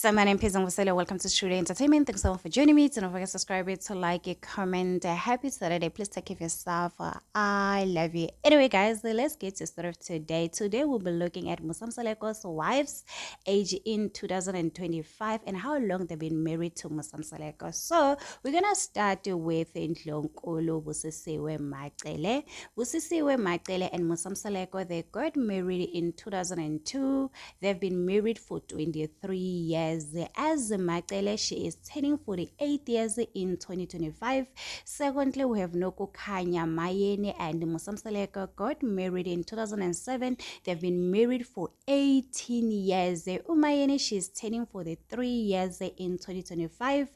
So my name is Angusela. Welcome to Studio Entertainment. Thanks so much for joining me. Don't forget to subscribe it, to like it, comment. Happy Saturday. Please take care of yourself. I love you. Anyway, guys, let's get to start of today. Today we'll be looking at Musam Saleko's wife's age in 2025 and how long they've been married to Musam Saleko. So we're gonna start with Ndlonkulu Busisiwe Macele. Busisiwe Macele and Musam Saleko, they got married in 2002. They've been married for 23 years. As Macele, she is turning 48 years in 2025. Secondly, we have Nokukhanya Mayeni and Musam Saleko got married in 2007. They've been married for 18 years. Umayeni, she's turning 43 years in 2025.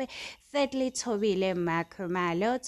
Thirdly, Tobile Makumalo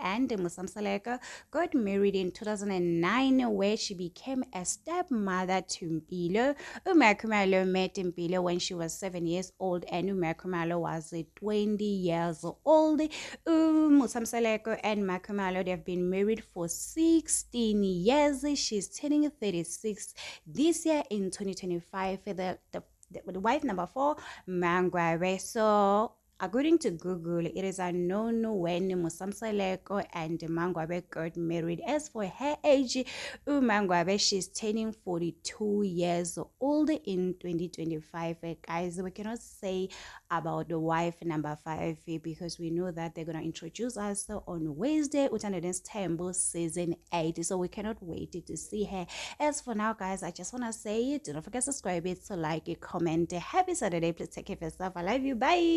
and Musam Saleko got married in 2009, where she became a stepmother to Mpilo. Umakumalo met Mpilo when she was 7 years old, and Umakumalo was 20 years old. Musam Saleko and Makumalo, they've been married for 16 years. She's turning 36 this year in 2025. The wife number 4, Mangwawe. So according to Google, it is unknown when Musam Saleko and Mangwabe got married. As for her age, Mangwabe, she's turning 42 years old in 2025. Guys, we cannot say about the wife number 5 because we know that they're going to introduce us on Wednesday, Utanidens Temple season 8. So we cannot wait to see her. As for now, guys, I just want to say, do not forget to subscribe it, to like it, comment. Happy Saturday. Please take care of yourself. I love you. Bye.